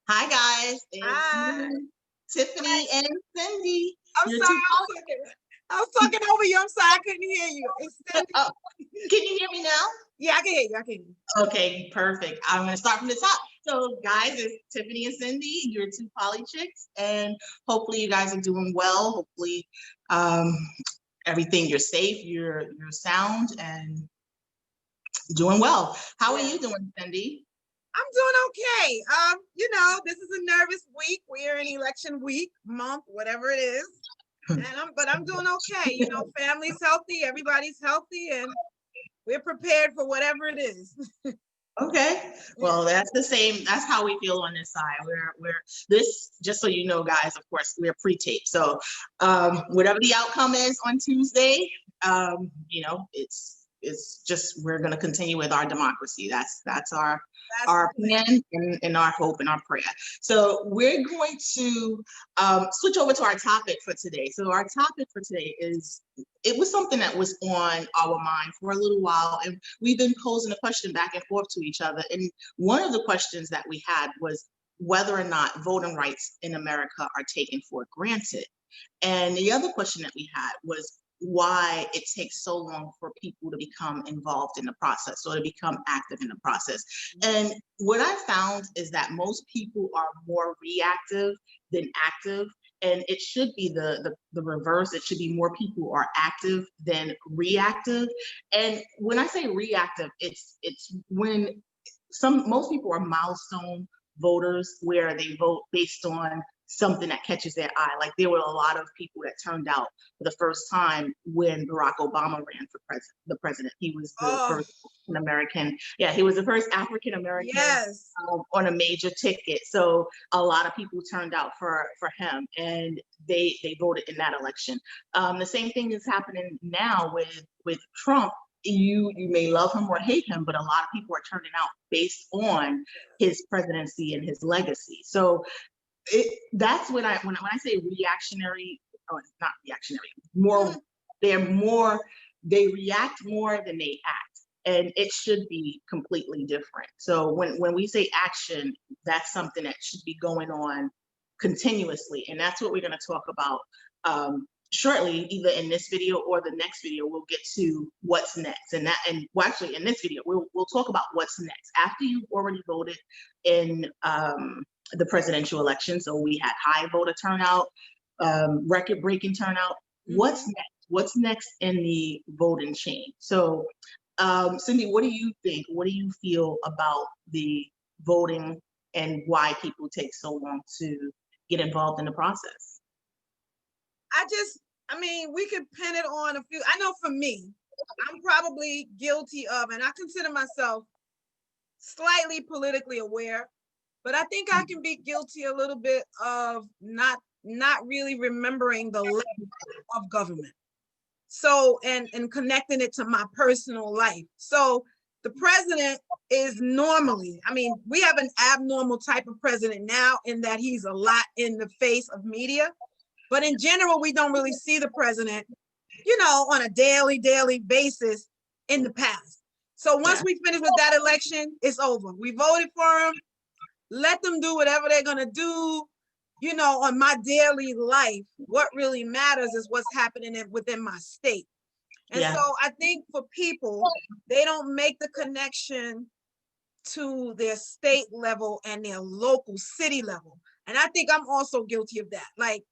Hi guys, it's Hi. me, Tiffany and Cindy. I'm Your sorry, two I was talking over you. I'm sorry, I couldn't hear you. It's Cindy. oh, can you hear me now? Yeah, I can hear you. I can hear you. Okay, perfect. I'm gonna start from the top. So guys, it's Tiffany and Cindy, your two poly chicks, and hopefully you guys are doing well. Hopefully um everything you're safe, you're sound and doing well. How are Yeah. you doing, Cindy? I'm doing okay. This is a nervous week. We're in election week, month, whatever it is. But I'm doing okay. Family's healthy, everybody's healthy, and we're prepared for whatever it is. Okay. Yeah. Well, that's the same. That's how we feel on this side. We're this, just so you know, guys, of course, we're pre-taped. So whatever the outcome is on Tuesday, it's just we're gonna continue with our democracy. That's That's the our plan. plan and our hope and our prayer. So we're going to switch over to our topic for today. So our topic for today is it was something that was on our mind for a little while, and we've been posing a question back and forth to each other. And one of the questions that we had was whether or not voting rights in America are taken for granted. And the other question that we had was why it takes so long for people to become involved in the process or to become active in the process. And what I found is that most people are more reactive than active. And it should be the reverse. It should be more people are active than reactive. And when I say reactive, it's when most people are milestone voters where they vote based on something that catches their eye. Like there were a lot of people that turned out for the first time when Barack Obama ran for the president. He was the Oh, first American. Yeah, he was the first African American yes. on a major ticket. So a lot of people turned out for him, and they voted in that election. The same thing is happening now with Trump. You may love him or hate him, but a lot of people are turning out based on his presidency and his legacy. So that's when I say reactionary, or not reactionary, more they react more than they act, and it should be completely different. So when we say action, that's something that should be going on continuously, and that's what we're going to talk about shortly, either in this video or the next video. We'll get to what's next, well, actually, in this video, we'll talk about what's next after you've already voted in the presidential election. So we had high voter turnout, record-breaking turnout. What's next? What's next in the voting chain? So, Cindy, what do you think? What do you feel about the voting and why people take so long to get involved in the process? We could pin it on a few. I know for me, I'm probably guilty of, and I consider myself slightly politically aware, but I think I can be guilty a little bit of not really remembering the level of government. So, and connecting it to my personal life. So the president is normally, we have an abnormal type of president now in that he's a lot in the face of media. But in general, we don't really see the president, on a daily basis in the past. So once we finish with that election, it's over. We voted for him. Let them do whatever they're going to do. On my daily life, what really matters is what's happening within my state. And so I think for people, they don't make the connection to their state level and their local city level. And I think I'm also guilty of that. Like,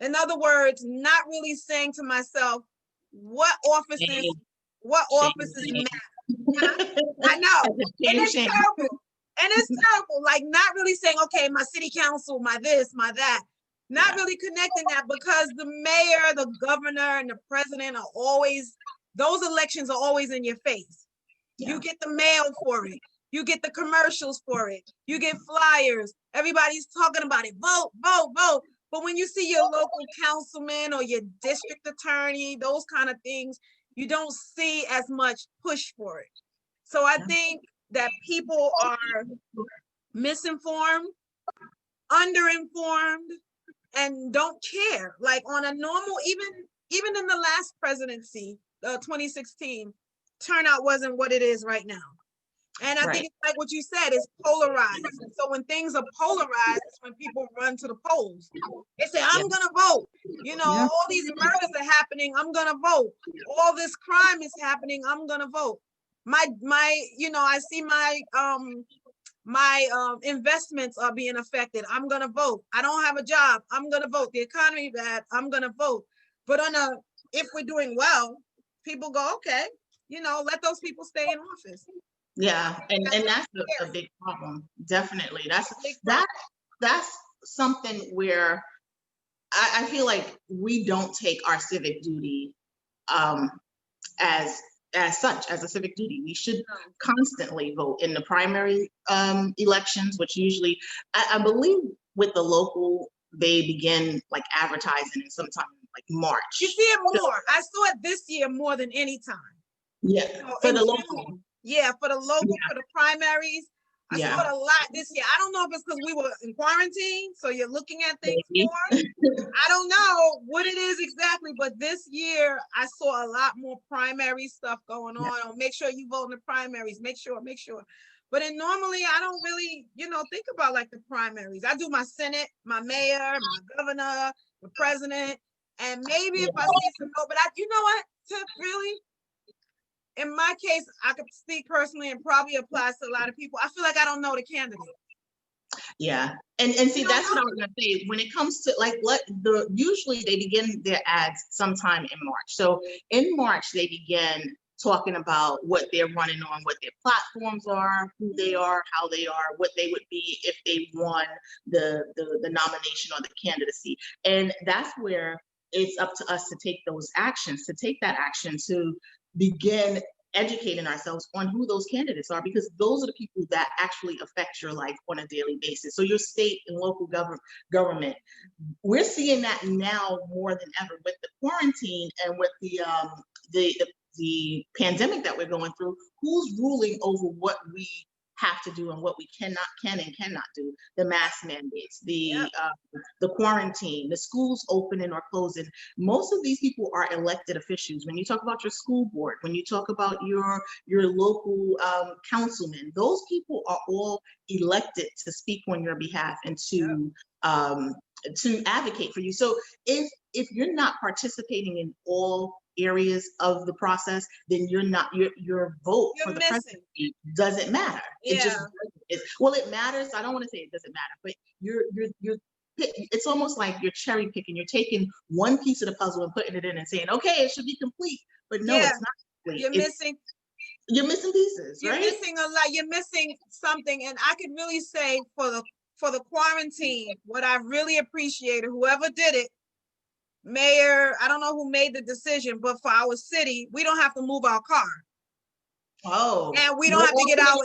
in other words, not really saying to myself, what offices matter? I know. And it's terrible. Like not really saying, okay, my city council, my this, my that. Not really connecting that, because the mayor, the governor, and the president are always, those elections are always in your face. You get the mail for it. You get the commercials for it. You get flyers. Everybody's talking about it. Vote, vote, vote. But when you see your local councilman or your district attorney, those kind of things, you don't see as much push for it. So I think that people are misinformed, underinformed, and don't care. Like on a normal, even in the last presidency, 2016, turnout wasn't what it is right now. And I think it's like what you said, it's polarized. And so when things are polarized, it's when people run to the polls. They say, I'm gonna vote. You know, Yeah. all these murders are happening, I'm gonna vote. All this crime is happening, I'm gonna vote. You know, I see my investments are being affected, I'm gonna vote. I don't have a job, I'm gonna vote. The economy bad, I'm gonna vote. But if we're doing well, people go, okay, you know, let those people stay in office. Yeah, and that's a big problem. Definitely. Big problem. That's something where I feel like we don't take our civic duty um as such as a civic duty. We should constantly vote in the primary elections, which usually I believe with the local they begin like advertising in sometime like March. You see it more. I saw it this year more than any time. Yeah, So for in the general, local. yeah, for the local, Yeah. for the primaries. I saw it a lot this year. I don't know if it's because we were in quarantine, so you're looking at things Maybe. more. I don't know what it is exactly, but this year I saw a lot more primary stuff going on. Oh, make sure you vote in the primaries. Make sure. But normally I don't really, you know, think about like the primaries. I do my Senate, my mayor, my governor, the president, and maybe if I see some vote, but you know what, Tiff, really? In my case, I could speak personally and probably applies to a lot of people. I feel like I don't know the candidate. Yeah, and see, that's what I was gonna say. When it comes to like usually they begin their ads sometime in March. So in March they begin talking about what they're running on, what their platforms are, who they are, how they are, what they would be if they won the nomination or the candidacy. And that's where it's up to us to take those actions, to take that action to begin educating ourselves on who those candidates are, because those are the people that actually affect your life on a daily basis. So your state and local government, we're seeing that now more than ever with the quarantine and with the pandemic that we're going through. Who's ruling over what we have to do and what we can and cannot do? The mask mandates, the quarantine, the schools opening or closing. Most of these people are elected officials. When you talk about your school board, when you talk about your local councilmen, those people are all elected to speak on your behalf and to advocate for you. So if you're not participating in all areas of the process, then you're not, your vote for the presidency doesn't matter. Yeah. It just well, it matters. I don't want to say it doesn't matter, but you're it's almost like you're cherry picking. You're taking one piece of the puzzle and putting it in and saying, okay, it should be complete. But no, it's not complete. You're missing pieces, right? You're missing a lot. You're missing something. And I could really say for the quarantine, what I really appreciated, whoever did it, mayor, I don't know who made the decision, but for our city, we don't have to move our car. Oh. And we don't have to get out.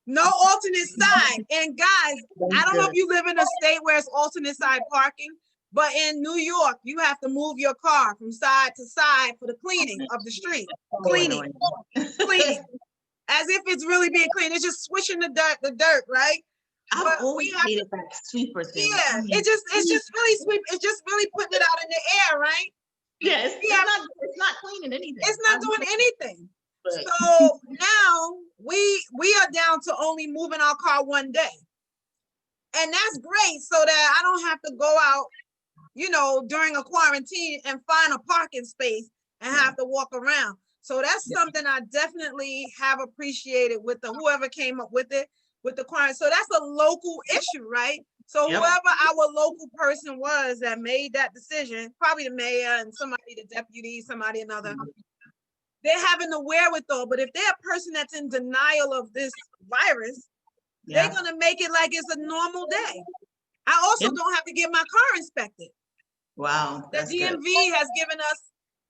No alternate side. And guys, I don't know if you live in a state where it's alternate side parking, but in New York, you have to move your car from side to side for the cleaning of the street. Cleaning. As if it's really being clean. It's just swishing the dirt, right? I've always hated that sweeper thing. Yeah, it's just really sweep. It's just really putting it out in the air, right? Yes. It's not cleaning anything. It's not doing anything. So now we are down to only moving our car one day. And that's great, so that I don't have to go out, you know, during a quarantine and find a parking space and have to walk around. So that's something I definitely have appreciated with whoever came up with it, with the quarantine. So that's a local issue, right? So whoever our local person was that made that decision, probably the mayor and somebody, the deputy, somebody another, they're having the wherewithal. But if they're a person that's in denial of this virus, they're going to make it like it's a normal day. I also don't have to get my car inspected. Wow. The DMV has given us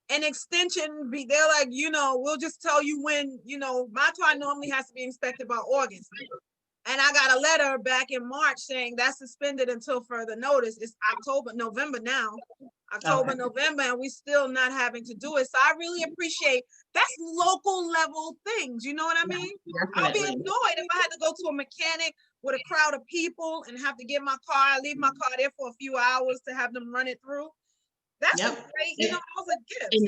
an extension. They're like, you know, we'll just tell you when, you know, my car normally has to be inspected by August. And I got a letter back in March saying that's suspended until further notice. It's November now. November, and we still not having to do it. So I really appreciate that's local level things. You know what I mean? I'll be annoyed if I had to go to a mechanic with a crowd of people and have to get my car, leave my car there for a few hours to have them run it through. That's a Yep. great, you know, those are gifts. And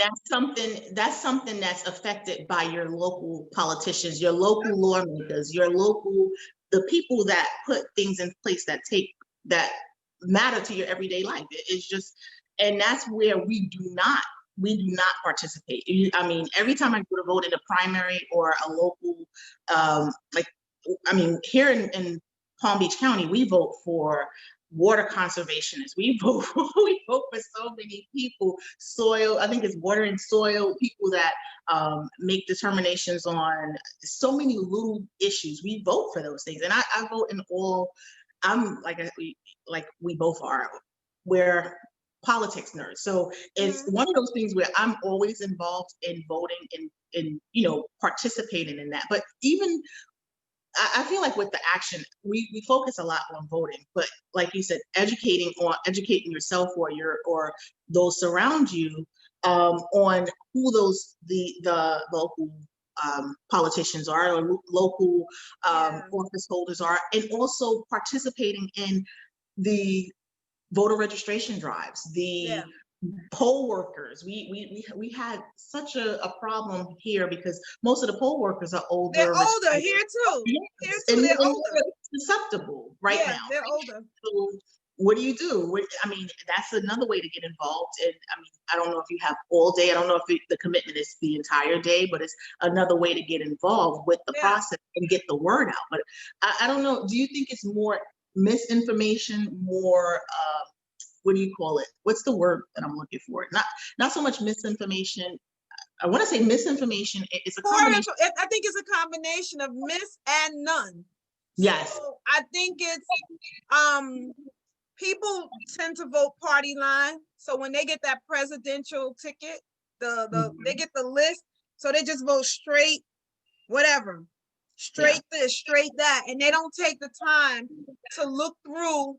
that's something that's affected by your local politicians, your local lawmakers, your local, the people that put things in place that matter to your everyday life. It's just, and that's where we do not participate. I mean, every time I go to vote in a primary or a local, like, I mean, here in Palm Beach County, we vote for water conservationists. We vote for so many people, soil, I think it's water and soil, people that make determinations on so many little issues. We vote for those things. And I vote in all, I'm like we both are, we're politics nerds. So it's one of those things where I'm always involved in voting and participating in that. But even I feel like with the action, we focus a lot on voting, but like you said, educating yourself or those surround you on who the local politicians are, or local office holders are, and also participating in the voter registration drives, the poll workers. We had such a problem here because most of the poll workers are older. They're older here too. Here too, And they're they're older. susceptible right now. They're older. So what do you do? I mean, that's another way to get involved. And I mean, I don't know if you have all day. I don't know if the commitment is the entire day, but it's another way to get involved with the process and get the word out. But I don't know. Do you think it's more misinformation, more what do you call it? What's the word that I'm looking for? Not so much misinformation. I want to say misinformation. It's a combination. I think it's a combination of miss and none. Yes. So I think it's people tend to vote party line. So when they get that presidential ticket, they get the list. So they just vote straight, whatever. Straight this, straight that. And they don't take the time to look through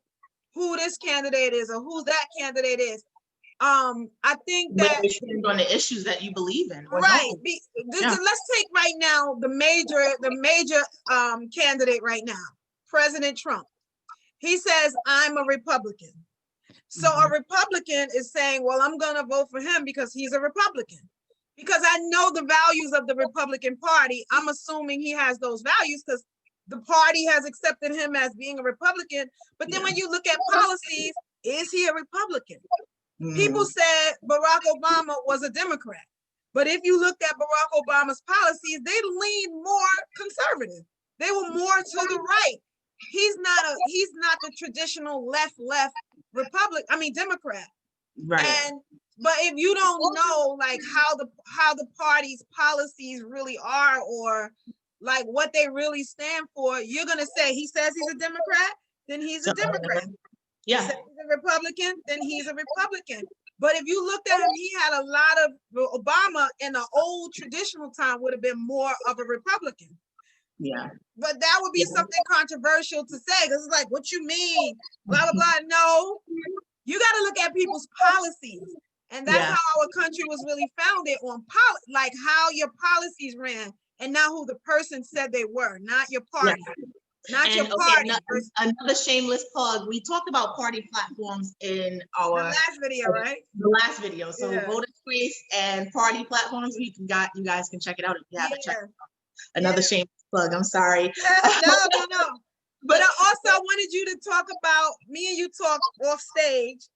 who this candidate is or who that candidate is. I think that on the issues that you believe in. Right. Let's take right now the major candidate right now, President Trump. He says, I'm a Republican. So a Republican is saying, well, I'm going to vote for him because he's a Republican. Because I know the values of the Republican Party. I'm assuming he has those values because the party has accepted him as being a Republican. But then when you look at policies, is he a Republican? People said Barack Obama was a Democrat. But if you looked at Barack Obama's policies, they leaned more conservative. They were more to the right. He's not the traditional left Democrat. Right. But if you don't know like how the party's policies really are or like what they really stand for, you're gonna say he says he's a Democrat, then he's a Democrat. Yeah. He says he's a Republican, then he's a Republican. But if you looked at him, he had a lot of Obama in the old traditional time would have been more of a Republican. Yeah. But that would be something controversial to say because it's like, what you mean? Blah, blah, blah. No, you got to look at people's policies. And that's how our country was really founded on like how your policies ran and not who the person said they were, not your party. Not your party. Another shameless plug. We talked about party platforms in our last video, right? The last video. So voter space and party platforms. You guys can check it out if you haven't checked it out. Another shameless plug. I'm sorry. No. But I wanted you to talk about, me and you talked off stage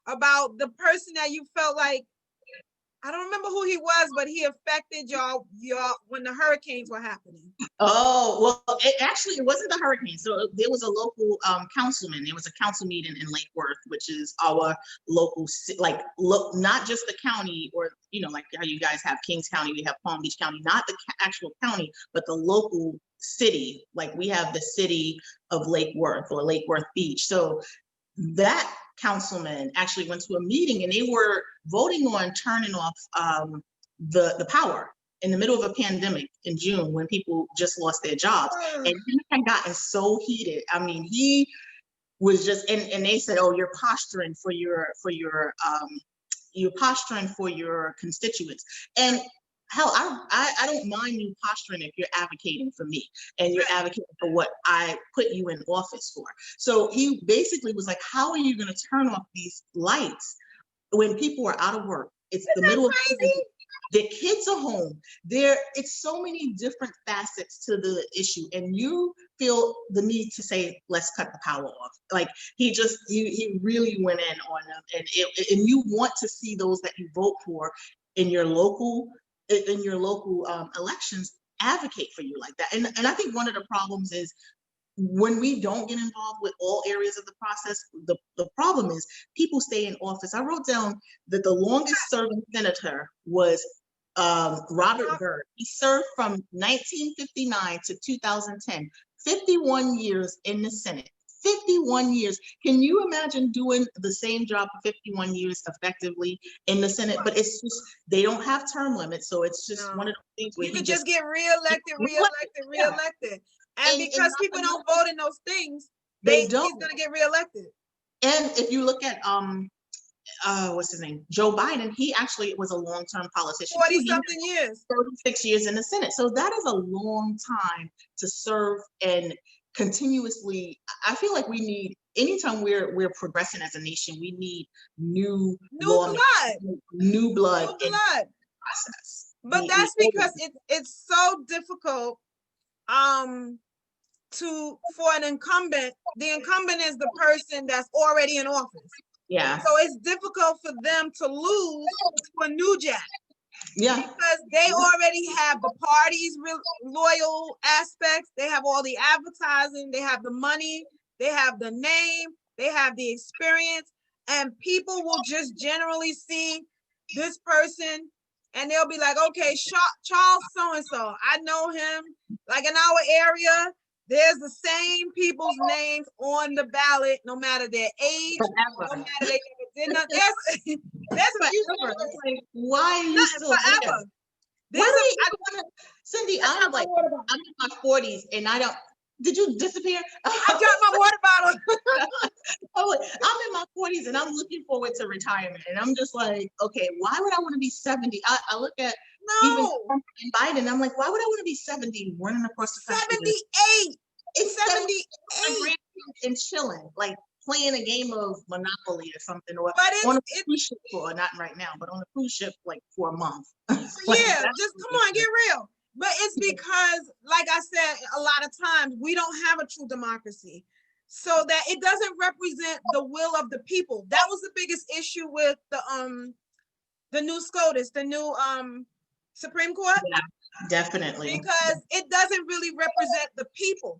about the person that you felt like, I don't remember who he was, but he affected y'all when the hurricanes were happening. Oh, well, it wasn't the hurricane. So there was a local councilman. There was a council meeting in Lake Worth, which is our local, not just the county or, like how you guys have Kings County, we have Palm Beach County, not the actual county, but the local city. Like we have the city of Lake Worth or Lake Worth Beach. So that councilman actually went to a meeting and they were voting on turning off the power in the middle of a pandemic in June when people just lost their jobs. And he had gotten so heated. I mean, he was just, and they said, oh, you're posturing for your constituents. And hell, I don't mind you posturing if you're advocating for me and you're advocating for what I put you in office for. So he basically was like, how are you going to turn off these lights when people are out of work, it's the Isn't that middle of crazy? their kids are home. It's so many different facets to the issue, and you feel the need to say, let's cut the power off. Like he really went in on them, and you want to see those that you vote for in your local elections advocate for you like that. And I think one of the problems is when we don't get involved with all areas of the process, the problem is people stay in office. I wrote down that the longest serving senator was Robert Byrd. He served from 1959 to 2010, 51 years in the Senate. 51 years. Can you imagine doing the same job for 51 years effectively in the Senate? But it's just, they don't have term limits. So it's just one of the things where you could just get reelected. And because people don't vote in those things, he's gonna get reelected. And if you look at what's his name? Joe Biden, he actually was a long-term politician. 40-something years. 36 years in the Senate. So that is a long time to serve and continuously. I feel like we need, anytime we're progressing as a nation, we need new blood in the process. But that's because it's so difficult for an incumbent. The incumbent is the person that's already in office. Yeah. So it's difficult for them to lose to a new jack. Yeah. Because they already have the party's loyal aspects. They have all the advertising. They have the money. They have the name. They have the experience. And people will just generally see this person and they'll be like, okay, Charles so-and-so, I know him. Like in our area, there's the same people's names on the ballot, no matter their age, no matter they did not. There's a few numbers. Like, why are you still forever? Cindy, I'm in my 40s and I don't. Did you disappear? I dropped my water bottle. I'm in my 40s and I'm looking forward to retirement. And I'm just like, okay, why would I want to be 70? I look at even Trump and Biden. I'm like, why would I want to be 70 running across the country? 78. It's 78. And chilling, like playing a game of Monopoly or something, or on a cruise ship for, not right now, but on a cruise ship like for a month. Like, yeah, just come on, get real. But it's because, like I said, a lot of times we don't have a true democracy, so that it doesn't represent the will of the people. That was the biggest issue with the new SCOTUS, the new Supreme Court. Yeah, definitely. Because it doesn't really represent the people,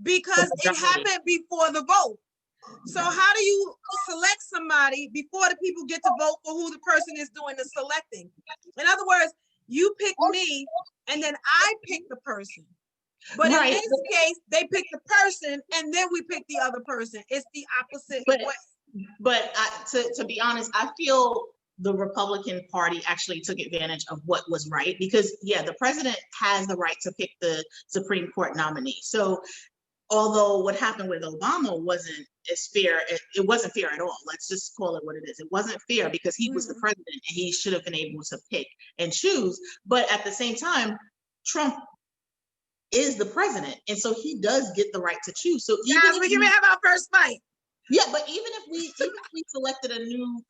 because it happened before the vote. So how do you select somebody before the people get to vote for who the person is doing the selecting? In other words, you pick me and then I pick the person. But in this case, they pick the person and then we pick the other person. It's the opposite way. But to be honest, I feel the Republican Party actually took advantage of what was right, because the president has the right to pick the Supreme Court nominee. So although what happened with Obama wasn't as fair, it wasn't fair at all. Let's just call it what it is. It wasn't fair because he was the president and he should have been able to pick and choose. But at the same time, Trump is the president, and so he does get the right to choose. So even we can have our first fight. Yeah, but even if we selected a new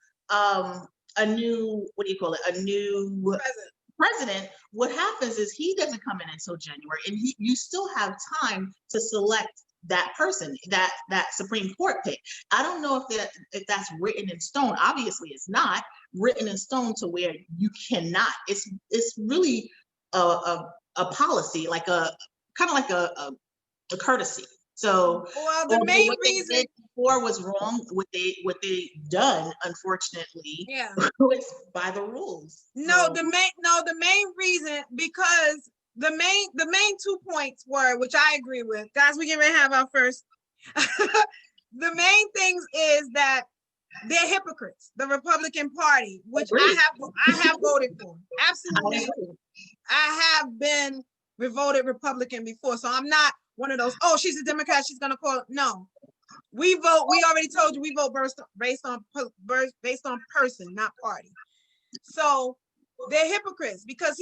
what do you call it? A new president, what happens is he doesn't come in until January, and you still have time to select that person, that Supreme Court pick. I don't know if that's written in stone. Obviously, it's not written in stone to where you cannot. It's really a policy, like a kind of like a courtesy. So the main reason before was wrong. What they done, unfortunately, was by the rules. The main reason, because the main 2 points were, which I agree with, guys, we can have our first. The main things is that they're hypocrites, the Republican Party, which I have voted for. Absolutely. I have been voted Republican before, so I'm not one of those, oh, she's a Democrat, she's gonna call. No, we vote. We already told you we vote based on person, not party. So they're hypocrites, because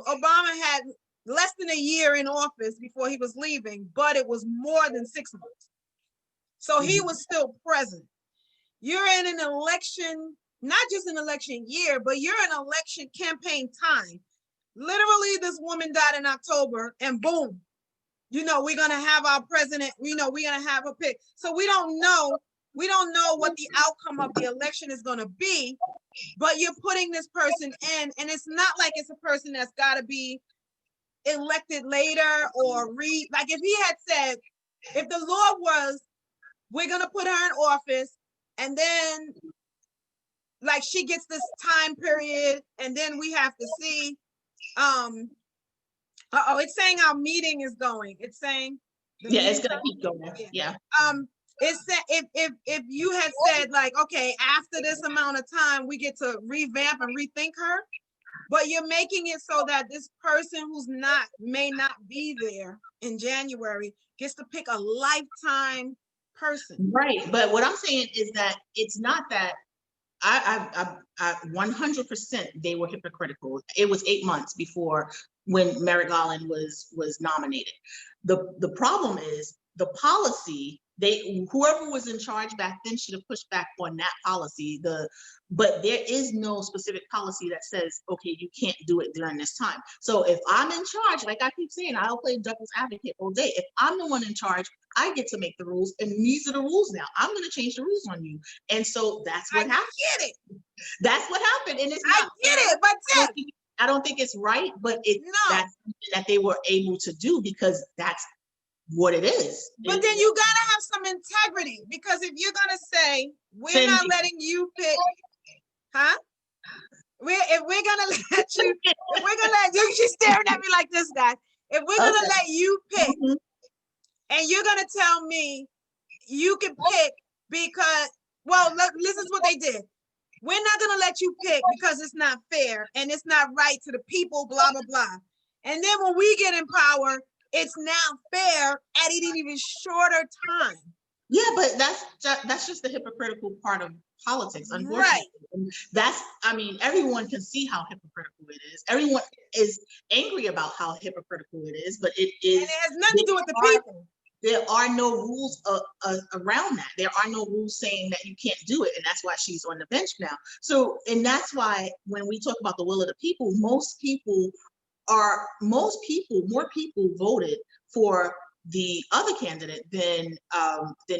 Obama had less than a year in office before he was leaving, but it was more than 6 months. So he was still present. You're in an election not just an election year, but you're in election campaign time. Literally, this woman died in October, and boom, you know, we're gonna have our president, you know, we're gonna have a pick. So we don't know what the outcome of the election is gonna be, but you're putting this person in, and it's not like it's a person that's gotta be elected later or like if he had said, if the law was, we're gonna put her in office, and then like she gets this time period, and then we have to see, it's saying our meeting is going. It's saying it's gonna keep going. Yeah. It's that if you had said like, okay, after this amount of time, we get to revamp and rethink her, but you're making it so that this person who's may not be there in January gets to pick a lifetime person. Right. But what I'm saying is that it's not that I 100% they were hypocritical. It was 8 months before when Merrick Garland was nominated. The problem is the policy. Whoever was in charge back then should have pushed back on that policy. But there is no specific policy that says, okay, you can't do it during this time. So if I'm in charge, like I keep saying, I'll play devil's advocate all day. If I'm the one in charge, I get to make the rules, and these are the rules now. I'm going to change the rules on you. And so that's what happened. I get it. That's what happened. And I get it, but I don't think it's right, but that's something that they were able to do because that's what it is. But then you gotta have some integrity, because if you're gonna say we're not letting you pick, if we're gonna let you, if we're gonna let you, she's staring at me like this, guy. If we're gonna let you pick, and you're gonna tell me you can pick because, well, this is what they did. We're not gonna let you pick because it's not fair and it's not right to the people, blah blah blah. And then when we get in power, it's now fair at an even shorter time. Yeah, but that's just the hypocritical part of politics, unfortunately. Right. I mean, everyone can see how hypocritical it is. Everyone is angry about how hypocritical it is, but it is. And it has nothing to do with the people. There are no rules around that. There are no rules saying that you can't do it, and that's why she's on the bench now. So, and that's why when we talk about the will of the people, more people voted for the other candidate than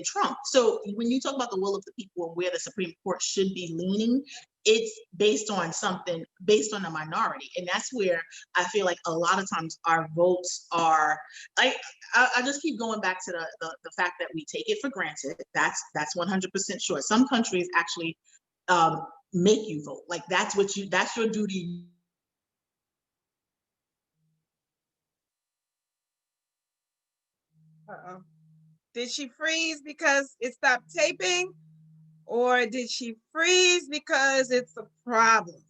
Trump. So when you talk about the will of the people and where the Supreme Court should be leaning, it's based on a minority. And that's where I feel like a lot of times our votes are, I just keep going back to the fact that we take it for granted. That's 100% sure. Some countries actually make you vote. Like that's your duty. Did she freeze because it stopped taping? Or did she freeze because it's a problem?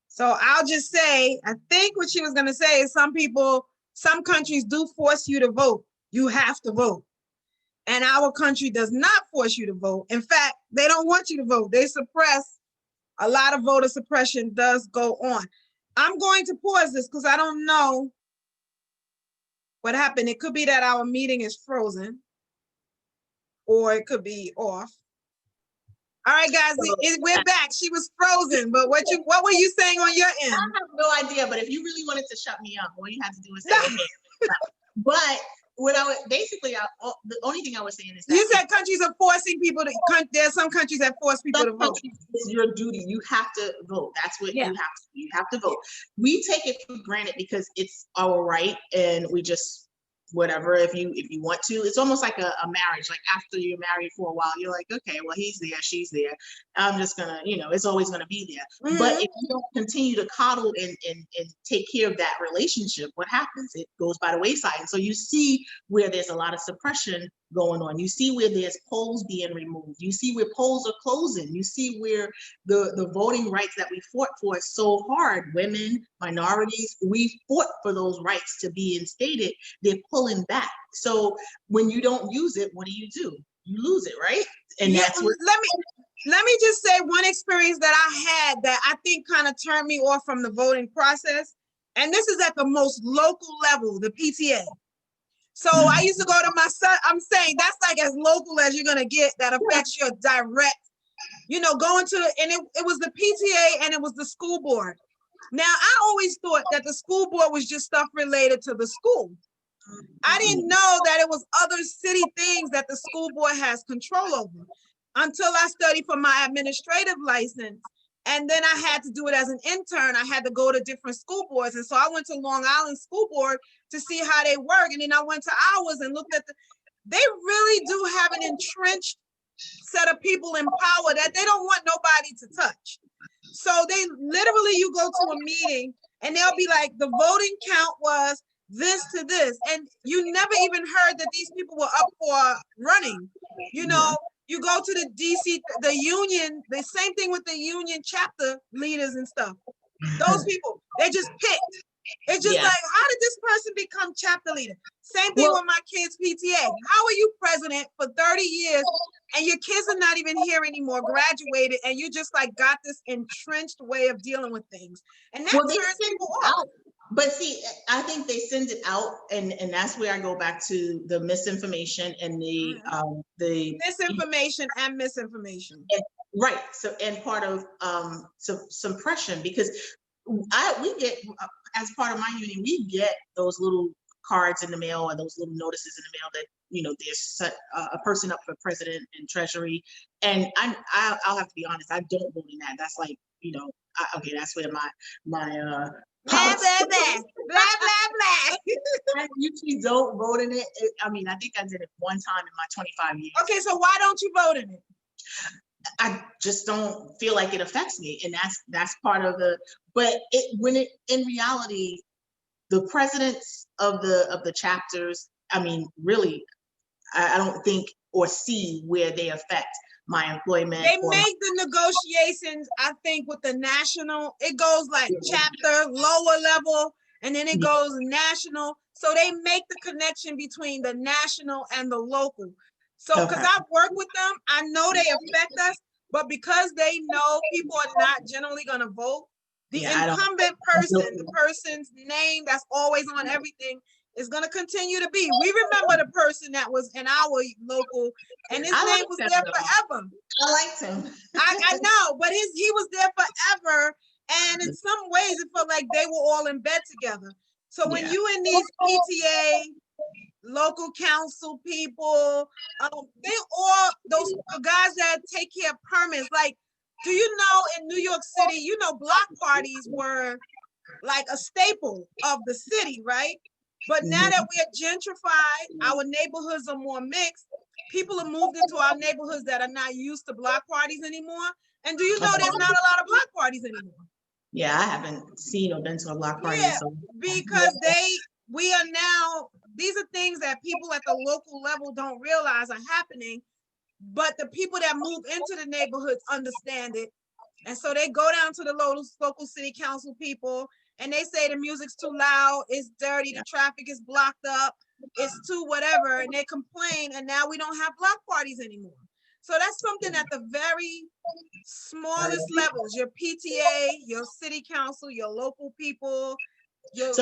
So I'll just say, I think what she was going to say is some countries do force you to vote. You have to vote. And our country does not force you to vote. In fact, they don't want you to vote. They suppress. A lot of voter suppression does go on. I'm going to pause this because I don't know what happened. It could be that our meeting is frozen, or it could be off. All right, guys, we're back. She was frozen, but what were you saying on your end? I have no idea, but if you really wanted to shut me up, all you had to do was say, okay. But what the only thing I was saying is that you said countries are forcing people to. There's some countries that force people to vote. It's your duty. You have to vote. That's what you have to do. You have to vote. We take it for granted because it's our right, and we just whatever. If you want to, it's almost like a marriage. Like after you're married for a while, you're like, okay, well, he's there, she's there. I'm just gonna, it's always gonna be there. But if you don't continue to coddle and take care of that relationship, what happens? It goes by the wayside. And so you see where there's a lot of suppression going on. You see where there's polls being removed. You see where polls are closing. You see where the voting rights that we fought for so hard, women, minorities, we fought for those rights to be instated. They're pulling back. So when you don't use it, what do? You lose it, right? And that's what. Let me just say one experience that I had that I think kind of turned me off from the voting process. And this is at the most local level, the PTA. So I used to go to my son. I'm saying that's like as local as you're going to get that affects your direct going to and it was the PTA and it was the school board. Now, I always thought that the school board was just stuff related to the school. I didn't know that it was other city things that the school board has control over until I studied for my administrative license. And then I had to do it as an intern. I had to go to different school boards. And so I went to Long Island School Board to see how they work. And then I went to ours and looked at they really do have an entrenched set of people in power that they don't want nobody to touch. So they literally, you go to a meeting and they'll be like, the voting count was this to this. And you never even heard that these people were up for running. You go to the DC, the union, the same thing with the union chapter leaders and stuff. Those people, they just picked. It's just like, how did this person become chapter leader? Same thing with my kids' PTA. How are you president for 30 years and your kids are not even here anymore, graduated, and you just like got this entrenched way of dealing with things? And that turns people off. But see, I think they send it out, and that's where I go back to the misinformation and the misinformation and misinformation. Right. So, and part of suppression, because we get, as part of my union, we get those little cards in the mail or those little notices in the mail that there's a person up for president and treasury, and I'll have to be honest, I don't vote in that. That's like okay, that's where my blah blah blah blah blah blah. I usually don't vote in it. I mean, I think I did it one time in my 25 years. Okay, so why don't you vote in it? I just don't feel like it affects me, and that's part of the. But in reality, the presidents of the chapters, I mean, really, I don't think or see where they affect my employment. They make the negotiations, I think, with the national. It goes like chapter, lower level, and then it goes national. So they make the connection between the national and the local. So, because I've worked with them, I know they affect us, but because they know people are not generally going to vote, the incumbent person, the person's name that's always on everything, is going to continue to be. We remember the person that was in our local, and his name was there forever. I liked him. I know, but he was there forever, and in some ways, it felt like they were all in bed together. So when you in these PTA, local council people, they all those guys that take care of permits. Like, do you know in New York City, block parties were like a staple of the city, right? But now that we are gentrified, our neighborhoods are more mixed. People have moved into our neighborhoods that are not used to block parties anymore. And do you know there's not a lot of block parties anymore? Yeah, I haven't seen or been to a block party. Yeah, so. Because we are now, these are things that people at the local level don't realize are happening, but the people that move into the neighborhoods understand it. And so they go down to the local city council people and they say the music's too loud, it's dirty, the traffic is blocked up, it's too whatever, and they complain, and now we don't have block parties anymore. So that's something at the very smallest levels, your PTA, your city council, your local people, your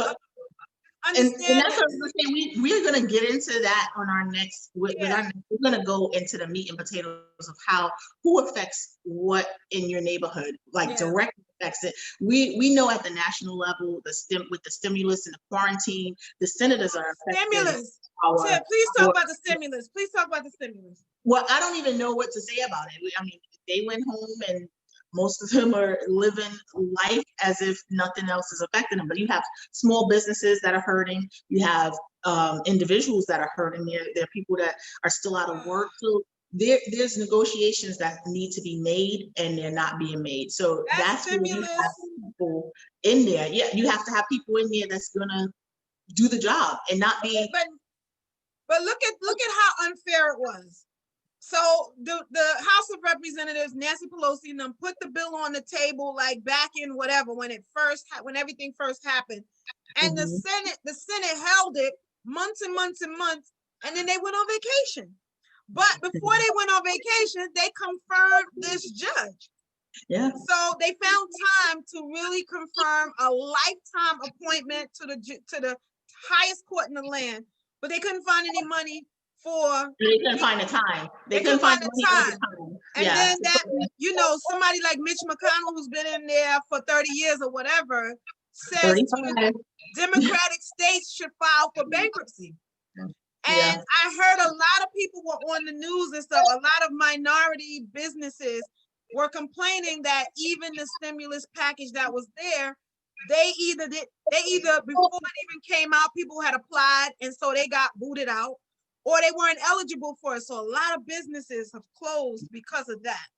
and that's what I was saying. We're going to get into that on our next. We're going to go into the meat and potatoes of who affects what in your neighborhood, like directly affects it. We know at the national level, with the stimulus and the quarantine, the senators are affected. Stimulus. Please talk about the stimulus. Please talk about the stimulus. Well, I don't even know what to say about it. I mean, they went home and most of them are living life as if nothing else is affecting them. But you have small businesses that are hurting. You have individuals that are hurting. There are people that are still out of work. So there's negotiations that need to be made, and they're not being made. So that's where you have people in there. Yeah, you have to have people in there that's gonna do the job and not be. But look at how unfair it was. So the House of Representatives, Nancy Pelosi and them put the bill on the table like back in whatever when everything first happened, and the Senate held it months and months and months, and then they went on vacation. But before they went on vacation, they confirmed this judge. Yeah. So they found time to really confirm a lifetime appointment to the highest court in the land, but they couldn't find any money for, They couldn't find the time. They couldn't find the money or the time. and Yeah. then that, somebody like Mitch McConnell, who's been in there for 30 years or whatever, says 35. Democratic states should file for bankruptcy. Yeah. And I heard a lot of people were on the news and stuff. A lot of minority businesses were complaining that even the stimulus package that was there, they either before it even came out, people had applied and so they got booted out, or they weren't eligible for it. So a lot of businesses have closed because of that.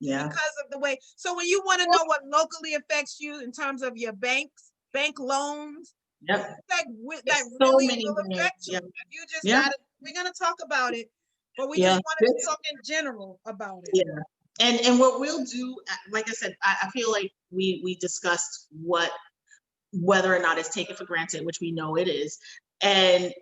Yeah. Because of the way. So when you want to know what locally affects you in terms of your bank loans, Yep. that So really many will things. affect you. Yeah. You just Yeah. gotta, we're gonna talk about it, but we Yeah. just wanted to talk in general about it. Yeah. And what we'll do, like I said, I feel like we discussed whether or not it's taken for granted, which we know it is, and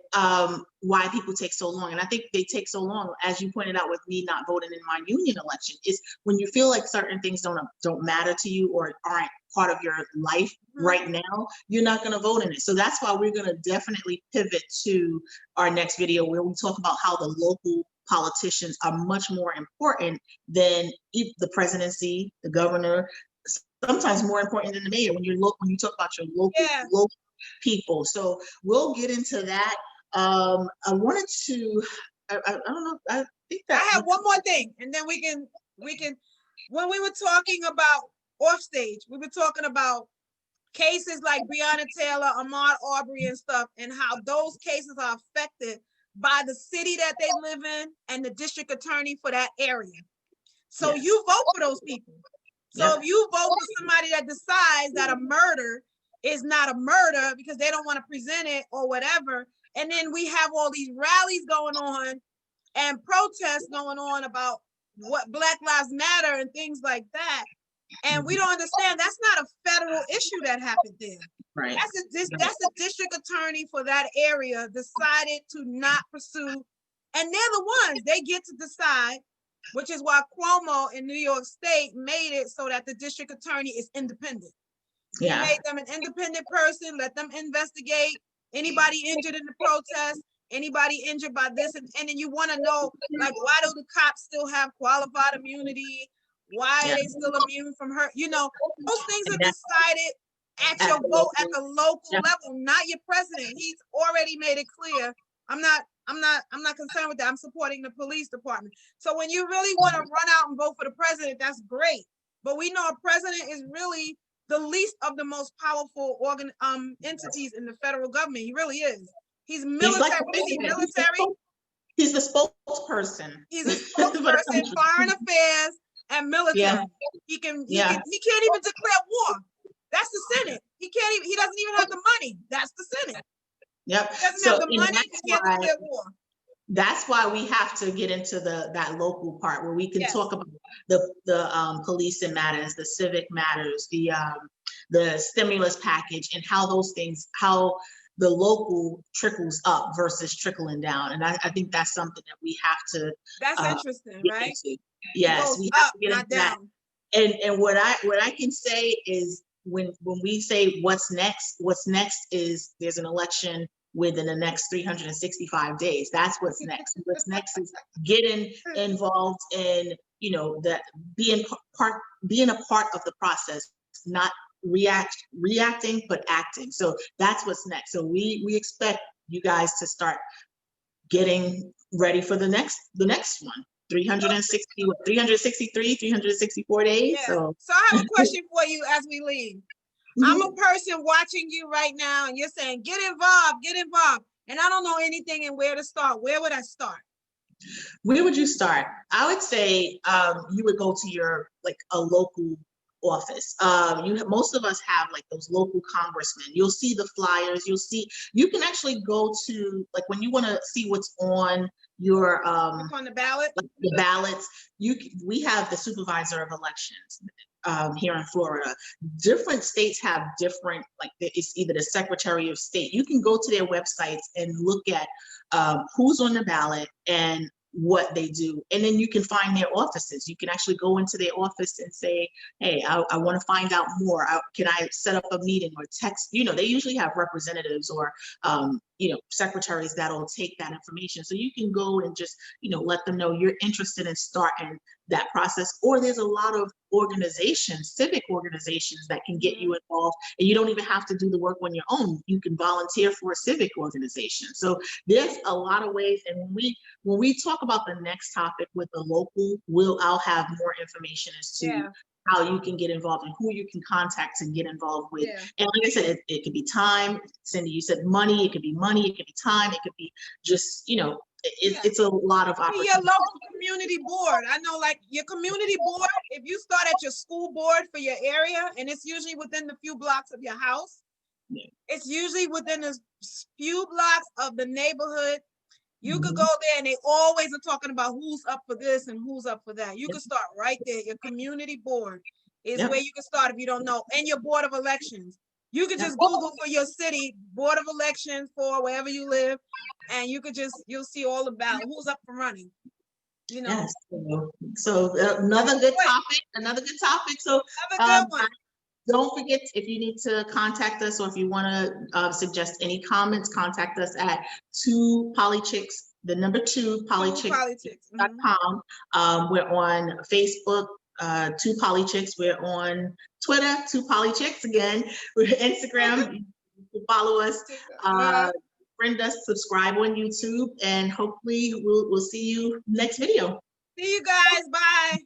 why people take so long. And I think they take so long, as you pointed out with me not voting in my union election, is when you feel like certain things don't matter to you or aren't part of your life right now, you're not going to vote in it. So that's why we're going to definitely pivot to our next video where we talk about how the local politicians are much more important than the presidency, the governor, sometimes more important than the mayor when you talk about your local people. So we'll get into that. I wanted to, I don't know, I think that I have one more thing, and then we can, when we were talking about off stage, we were talking about cases like Breonna Taylor, Ahmaud Arbery and stuff, and how those cases are affected by the city that they live in and the district attorney for that area. So you vote for those people. So if you vote for somebody that decides that a murder is not a murder because they don't want to present it or whatever, and then we have all these rallies going on and protests going on about what Black Lives Matter and things like that, and we don't understand that's not a federal issue that happened there. Right. That's a district attorney for that area decided to not pursue, and they're the ones, they get to decide, which is why Cuomo in New York State made it so that the district attorney is independent. He made them an independent person, let them investigate anybody injured in the protest, anybody injured by this, and then you want to know, like, why do the cops still have qualified immunity? Why are they still immune from her? Those things are decided at your vote at the local level, not your president. He's already made it clear. I'm not concerned with that. I'm supporting the police department. So when you really want to run out and vote for the president, that's great. But we know a president is really the least of the most powerful entities in the federal government. He really is. He's military. He's the spokesperson. He's a spokesperson, foreign affairs and military. Yeah. He can't even declare war. That's the Senate. He doesn't even have the money. That's the Senate. Yep. He doesn't have the money. He can't declare war. That's why we have to get into that local part where we can talk about the policing matters, the civic matters, the stimulus package, and how those things, how the local trickles up versus trickling down. And I think that's something that we have to. That's interesting, right? Into. Yes, we have to get into that. And what I can say is when we say what's next is there's an election within the next 365 days. That's what's next. What's next is getting involved in, that being a part of the process, not reacting, but acting. So that's what's next. So we expect you guys to start getting ready for the next one. 363, 364 days. Yeah. So I have a question for you as we leave. I'm a person watching you right now and you're saying, get involved. And I don't know anything and where to start. Where would I start? Where would you start? I would say you would go to a local office. Most of us have those local congressmen. You'll see the flyers. You can actually go to when you want to see what's on your on the ballot. The ballots. We have the supervisor of elections here in Florida. Different states have different, it's either the Secretary of State. You can go to their websites and look at who's on the ballot and what they do. And then you can find their offices. You can actually go into their office and say, hey, I want to find out more. Can I set up a meeting or text? They usually have representatives or secretaries that'll take that information. So you can go and just, let them know you're interested in starting that process. Or there's a lot of organizations, civic organizations that can get you involved, and you don't even have to do the work on your own. You can volunteer for a civic organization. So there's a lot of ways. And when we talk about the next topic with the local, I'll have more information as to how you can get involved and who you can contact and get involved with. Yeah. And like I said, it could be time. Cindy, you said money. It could be money. It could be time. It could be just, it's a lot of opportunity. Your local community board. I know, like your community board, if you start at your school board for your area, and it's usually within the few blocks of your house, it's usually within a few blocks of the neighborhood. You could go there, and they always are talking about who's up for this and who's up for that. You can start right there. Your community board is where you can start if you don't know. And your board of elections. You could just Google for your city, board of elections for wherever you live, and you'll see all about who's up for running. Yes. So another good topic. So have a good one. Don't forget, if you need to contact us, or if you want to suggest any comments, contact us at 2polychicks, the number 2polychicks.com. We're on Facebook, 2polychicks. We're on Twitter, 2polychicks again. We're Instagram. You can follow us, friend us, subscribe on YouTube, and hopefully we'll see you next video. See you guys. Bye.